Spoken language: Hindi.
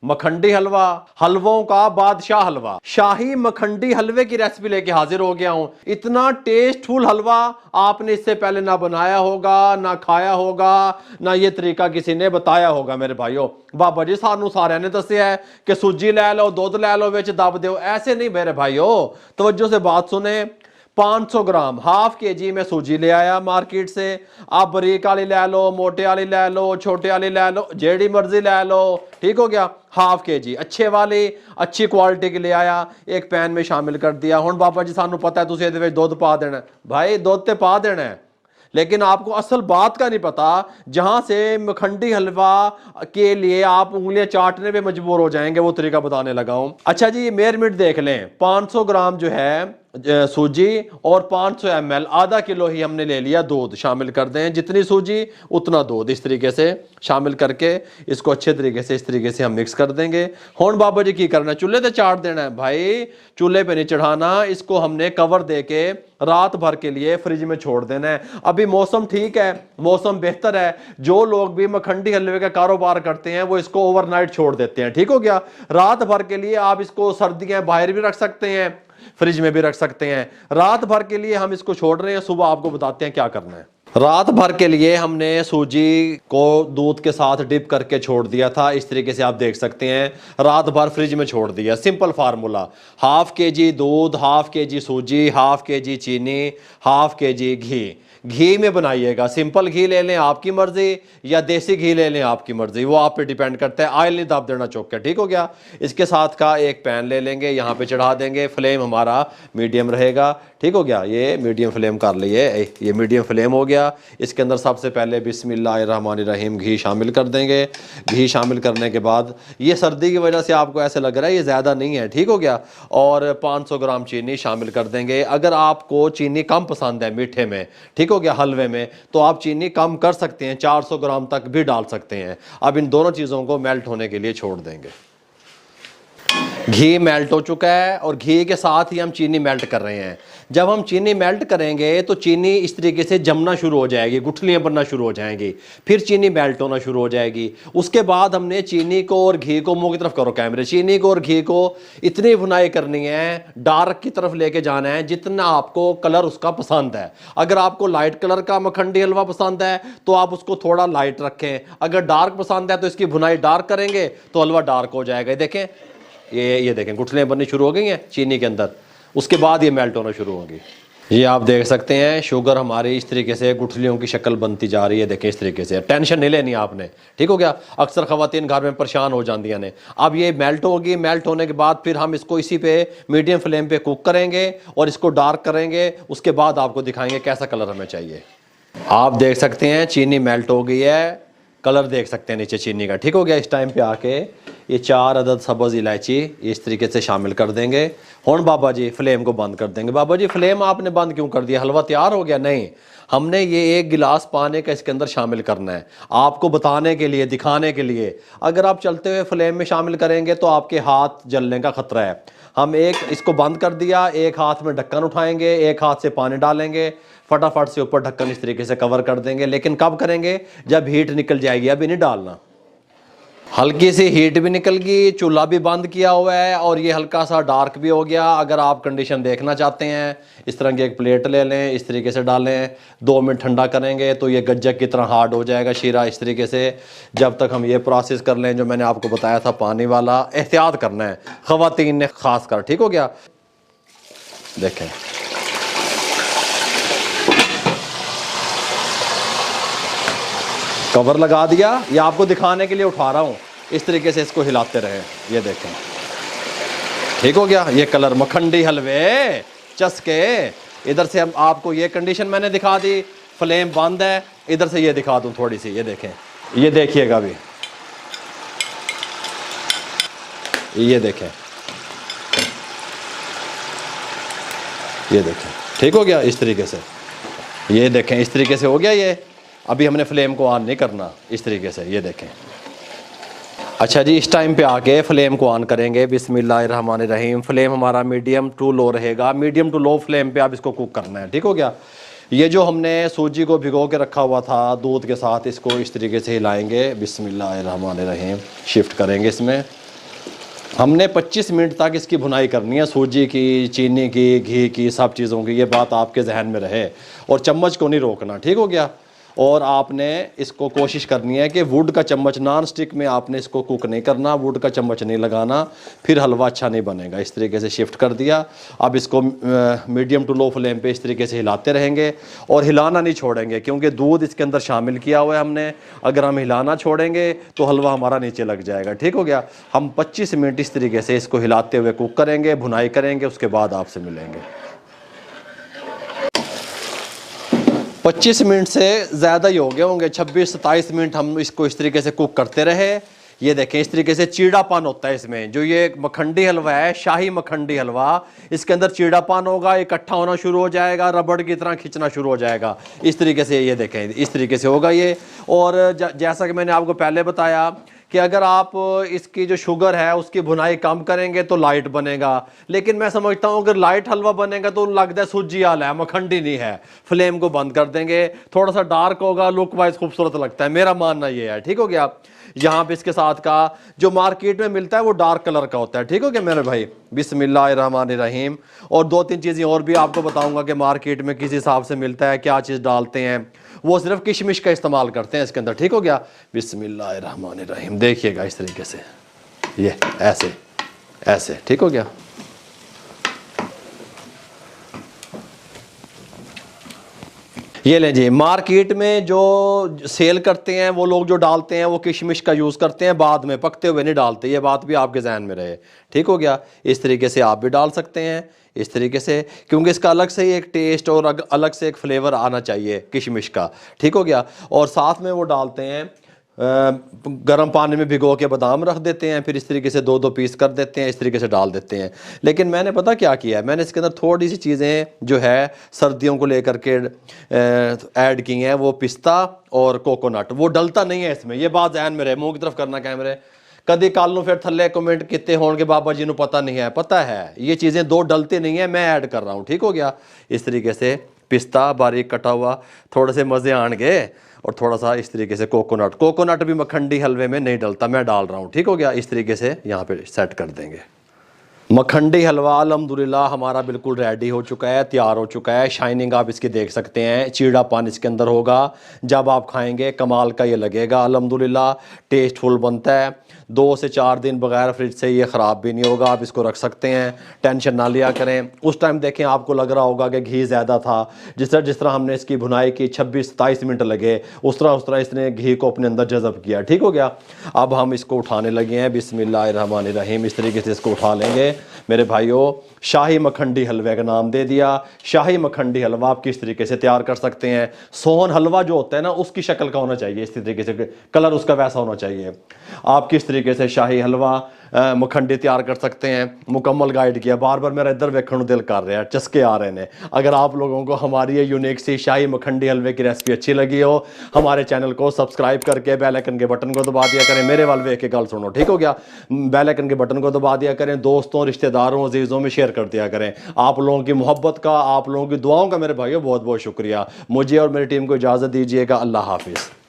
मखंडी हलवा, हलवों का बादशाह हलवा, शाही मखंडी हलवे की रेसिपी लेके हाजिर हो गया हूं। इतना टेस्टफुल हलवा आपने इससे पहले ना बनाया होगा, ना खाया होगा, ना ये तरीका किसी ने बताया होगा। मेरे भाइयों, बाबा जी सानू सारे ने दसिया है कि सूजी ले लो, दूध ले लो, विच दब दो, ऐसे नहीं मेरे भाइयों। तवज्जो से बात सुने। 500 ग्राम हाफ के जी में सूजी ले आया मार्केट से। आप बारीक वाली ले लो, मोटे वाली ले लो, छोटे वाली ले लो, जेडी मर्जी ले लो, ठीक हो गया। हाफ के जी अच्छे वाली अच्छी क्वालिटी की ले आया, एक पैन में शामिल कर दिया। हुण बाबा जी सानू पता है तुसीं इहदे विच दुध पा देना, भाई दुध ते पा देना है, लेकिन आपको असल बात का नहीं पता। जहां से मखंडी हलवा के लिए आप उंगलियां चाटने पे मजबूर हो जाएंगे, वो तरीका बताने लगा हूं। अच्छा जी, मेजरमेंट देख लें। 500 ग्राम जो है सूजी और 500 ml आधा किलो ही हमने ले लिया दूध शामिल कर दें। जितनी सूजी उतना दूध, इस तरीके से शामिल करके इसको अच्छे तरीके से इस तरीके से हम मिक्स कर देंगे। हुण बाबा जी की करना है, चूल्हे पे चाट देना है भाई, चूल्हे पे नहीं चढ़ाना। इसको हमने कवर दे के रात भर के लिए फ्रिज में छोड़ देना है। अभी मौसम ठीक है, मौसम बेहतर है। जो लोग भी मखंडी हलवे का कारोबार करते हैं वो इसको ओवरनाइट छोड़ देते हैं, ठीक हो गया। रात भर के लिए आप इसको सर्दियां बाहर भी रख सकते हैं, फ्रिज में भी रख सकते हैं। रात भर के लिए हम इसको छोड़ रहे हैं, सुबह आपको बताते हैं क्या करना है। रात भर के लिए हमने सूजी को दूध के साथ डिप करके छोड़ दिया था, इस तरीके से आप देख सकते हैं। रात भर फ्रिज में छोड़ दिया। सिंपल फार्मूला, हाफ के जी दूध, हाफ के जी सूजी, हाफ के जी चीनी, हाफ के जी घी। घी में बनाइएगा, सिंपल घी ले लें आपकी मर्जी, या देसी घी ले लें आपकी मर्जी, वो आप पे डिपेंड करता है। ऑयल नहीं दाब देना चौक के, ठीक हो गया। इसके साथ का एक पैन ले लेंगे, यहाँ पे चढ़ा देंगे। फ्लेम हमारा मीडियम रहेगा, ठीक हो गया। ये मीडियम फ्लेम कर लिए, ये मीडियम फ्लेम हो गया। इसके अंदर सबसे पहले बिस्मिल्लाहिर्रहमानिर्रहीम घी शामिल कर देंगे। घी शामिल करने के बाद, ये सर्दी की वजह से आपको ऐसे लग रहा है ये ज़्यादा नहीं है, ठीक हो गया। और 500 ग्राम चीनी शामिल कर देंगे। अगर आपको चीनी कम पसंद है मीठे में, ठीक हो गया, हलवे में, तो आप चीनी कम कर सकते हैं, 400 ग्राम तक भी डाल सकते हैं। अब इन दोनों चीज़ों को मेल्ट होने के लिए छोड़ देंगे। घी मेल्ट हो चुका है और घी के साथ ही हम चीनी मेल्ट कर रहे हैं। जब हम चीनी मेल्ट करेंगे तो चीनी इस तरीके से जमना शुरू हो जाएगी, गुठलियां बनना शुरू हो जाएंगी, फिर चीनी मेल्ट होना शुरू हो जाएगी। उसके बाद हमने चीनी को और घी को, मुंह की तरफ करो कैमरे, चीनी को और घी को इतनी भुनाई करनी है, डार्क की तरफ लेके जाना है जितना आपको कलर उसका पसंद है। अगर आपको लाइट कलर का मखंडी हलवा पसंद है तो आप उसको थोड़ा लाइट रखें, अगर डार्क पसंद है तो इसकी भुनाई डार्क करेंगे तो हलवा डार्क हो जाएगा। देखें, ये देखें गुठलियां बननी शुरू हो गई हैं चीनी के अंदर, उसके बाद ये मेल्ट होना शुरू होगी। ये आप देख सकते हैं शुगर हमारी इस तरीके से गुठलियों की शक्ल बनती जा रही है। देखें इस तरीके से, टेंशन नहीं लेनी आपने, ठीक हो गया। अक्सर खवातीन घर में परेशान हो जाती हैं। अब ये मेल्ट होगी, मेल्ट होने के बाद फिर हम इसको इसी पे मीडियम फ्लेम पे कुक करेंगे और इसको डार्क करेंगे। उसके बाद आपको दिखाएंगे कैसा कलर हमें चाहिए। आप देख सकते हैं चीनी मेल्ट हो गई है, कलर देख सकते हैं नीचे चीनी का, ठीक हो गया। इस टाइम पे आके ये 4 अदद सब्ज़ इलायची इस तरीके से शामिल कर देंगे। हुण बाबा जी फ्लेम को बंद कर देंगे। बाबा जी फ्लेम आपने बंद क्यों कर दिया, हलवा तैयार हो गया? नहीं, हमने ये 1 गिलास पानी का इसके अंदर शामिल करना है, आपको बताने के लिए, दिखाने के लिए। अगर आप चलते हुए फ्लेम में शामिल करेंगे तो आपके हाथ जलने का खतरा है। हम इसको बंद कर दिया, एक हाथ में ढक्कन उठाएंगे, एक हाथ से पानी डालेंगे, फटाफट से ऊपर ढक्कन इस तरीके से कवर कर देंगे। लेकिन कब करेंगे? जब हीट निकल जाएगी, अभी नहीं डालना। हल्की सी हीट भी निकल गई, चूल्हा भी बंद किया हुआ है और ये हल्का सा डार्क भी हो गया। अगर आप कंडीशन देखना चाहते हैं, इस तरह की एक प्लेट ले लें, इस तरीके से डालें, 2 मिनट ठंडा करेंगे तो ये गज्जक की तरह हार्ड हो जाएगा शीरा इस तरीके से। जब तक हम ये प्रोसेस कर लें जो मैंने आपको बताया था पानी वाला, एहतियात करना है खवातीन ने खास कर, ठीक हो गया। देखें कवर लगा दिया, ये आपको दिखाने के लिए उठा रहा हूँ, इस तरीके से इसको हिलाते रहे। ये देखें, ठीक हो गया। ये कलर मखंडी हलवे चस्के। इधर से हम आपको ये कंडीशन मैंने दिखा दी, फ्लेम बंद है। इधर से ये दिखा दूं थोड़ी सी, ये देखें, ये देखिएगा अभी, ये देखें, ये देखें, ठीक हो गया इस तरीके से। ये देखें इस तरीके से हो गया ये। अभी हमने फ्लेम को ऑन नहीं करना, इस तरीके से, ये देखें। अच्छा जी, इस टाइम पे आके फ्लेम को ऑन करेंगे। बिस्मिल्लाहिर्रहमानिर्रहीम। फ्लेम हमारा मीडियम टू लो रहेगा, मीडियम टू लो फ्लेम पे आप इसको कुक करना है, ठीक हो गया। ये जो हमने सूजी को भिगो के रखा हुआ था दूध के साथ, इसको इस तरीके से हिलाएंगे। बिस्मिल्लाहिर्रहमानिर्रहीम, शिफ्ट करेंगे इसमें, हमने 25 मिनट तक इसकी भुनाई करनी है, सूजी की, चीनी की, घी की, सब चीज़ों की। ये बात आपके जहन में रहे, और चम्मच को नहीं रोकना, ठीक हो गया। और आपने इसको कोशिश करनी है कि वुड का चम्मच, नॉन स्टिक में आपने इसको कुक नहीं करना, वुड का चम्मच नहीं लगाना, फिर हलवा अच्छा नहीं बनेगा। इस तरीके से शिफ्ट कर दिया। अब इसको मीडियम टू लो फ्लेम पे इस तरीके से हिलाते रहेंगे, और हिलाना नहीं छोड़ेंगे, क्योंकि दूध इसके अंदर शामिल किया हुआ है हमने। अगर हम हिलाना छोड़ेंगे तो हलवा हमारा नीचे लग जाएगा, ठीक हो गया। हम 25 मिनट इस तरीके से इसको हिलाते हुए कुक करेंगे, भुनाई करेंगे, उसके बाद आपसे मिलेंगे। 25 मिनट से ज़्यादा ही हो गए होंगे, 26-27 मिनट हम इसको इस तरीके से कुक करते रहे। ये देखें, इस तरीके से चीड़ापन होता है इसमें। जो ये मखंडी हलवा है, शाही मखंडी हलवा, इसके अंदर चीड़ापन होगा, इकट्ठा होना शुरू हो जाएगा, रबड़ की तरह खिंचना शुरू हो जाएगा। इस तरीके से ये देखें, इस तरीके से होगा ये। और जैसा कि मैंने आपको पहले बताया कि अगर आप इसकी जो शुगर है उसकी भुनाई कम करेंगे तो लाइट बनेगा, लेकिन मैं समझता हूँ अगर लाइट हलवा बनेगा तो लगता है सूजी हाल है, मखंडी नहीं है। फ्लेम को बंद कर देंगे, थोड़ा सा डार्क होगा, लुक वाइज खूबसूरत लगता है, मेरा मानना ये है, ठीक हो गया। यहाँ पे इसके साथ का जो मार्केट में मिलता है वो डार्क कलर का होता है, ठीक हो गया मेरे भाई। बिस्मिल्लाहिर्रहमानिर्रहीम। और 2-3 चीज़ें और भी आपको बताऊंगा कि मार्केट में किस हिसाब से मिलता है, क्या चीज़ डालते हैं। वो सिर्फ किशमिश का इस्तेमाल करते हैं इसके अंदर, ठीक हो गया। बिस्मिल्लाहिर्रहमानिर्रहीम। देखिएगा इस तरीके से, ये ऐसे ऐसे, ठीक हो गया। ये लें जी, मार्केट में जो सेल करते हैं वो लोग जो डालते हैं वो किशमिश का यूज़ करते हैं, बाद में पकते हुए नहीं डालते। ये बात भी आपके जहन में रहे, ठीक हो गया। इस तरीके से आप भी डाल सकते हैं, इस तरीके से, क्योंकि इसका अलग से ही एक टेस्ट और अलग से एक फ्लेवर आना चाहिए किशमिश का, ठीक हो गया। और साथ में वो डालते हैं गर्म पानी में भिगो के बादाम रख देते हैं, फिर इस तरीके से 2-2 पीस कर देते हैं, इस तरीके से डाल देते हैं। लेकिन मैंने पता क्या किया है, मैंने इसके अंदर थोड़ी सी चीज़ें जो है सर्दियों को लेकर के ऐड की हैं, वो पिस्ता और कोकोनट। वो डलता नहीं है इसमें, ये बात ध्यान में रहे। मुंह की तरफ करना कैमरे। कभी कल फिर थल्ले कमेंट किते होंगे बाबा जी को पता नहीं है, पता है। ये चीज़ें 2 डलते नहीं है, मैं ऐड कर रहा हूँ, ठीक हो गया। इस तरीके से पिस्ता बारीक कटा हुआ, थोड़े से मज़े आएंगे। और थोड़ा सा इस तरीके से कोकोनट भी मखंडी हलवे में नहीं डलता, मैं डाल रहा हूँ, ठीक हो गया। इस तरीके से यहाँ पे सेट कर देंगे। मखंडी हलवा अल्हम्दुलिल्लाह हमारा बिल्कुल रेडी हो चुका है, तैयार हो चुका है। शाइनिंग आप इसकी देख सकते हैं, चीड़ापन इसके अंदर होगा। जब आप खाएंगे कमाल का ये लगेगा, अल्हम्दुलिल्लाह टेस्टफुल बनता है। 2 से 4 दिन बगैर फ्रिज से ये ख़राब भी नहीं होगा, आप इसको रख सकते हैं, टेंशन ना लिया करें। उस टाइम देखें आपको लग रहा होगा कि घी ज़्यादा था, जिस तरह हमने इसकी भुनाई की 26-27 मिनट लगे, उस तरह इसने घी को अपने अंदर जज़ब किया, ठीक हो गया। अब हम इसको उठाने लगे हैं, बिस्मिल्लाहिर्रहमानिर्रहीम। इस तरीके से इसको उठा लेंगे मेरे भाइयों। शाही मखंडी हलवे का नाम दे दिया। शाही मखंडी हलवा आप किस तरीके से तैयार कर सकते हैं, सोहन हलवा जो होता है ना उसकी शक्ल का होना चाहिए, इस तरीके से कलर उसका वैसा होना चाहिए। आप किस तरीके से शाही हलवा मखंडी तैयार कर सकते हैं, मुकम्मल गाइड किया। बार बार मेरा इधर वेखण दिल कर रहा है, चस्के आ रहे हैं। अगर आप लोगों को हमारी ये यूनिक सी शाही मखंडी हलवे की रेसिपी अच्छी लगी हो, हमारे चैनल को सब्सक्राइब करके बेल आइकन के बटन को दबा दिया करें। मेरे वाल वेख के गल सुनो, ठीक हो गया। बेल आइकन के बटन को दबा दिया करें, दोस्तों रिश्तेदारों अजीज़ों में शेयर कर दिया करें। आप लोगों की मोहब्बत का, आप लोगों की दुआओं का मेरे भाइयों बहुत बहुत शुक्रिया। मुझे और मेरी टीम को इजाज़त दीजिएगा। अल्लाह हाफिज़।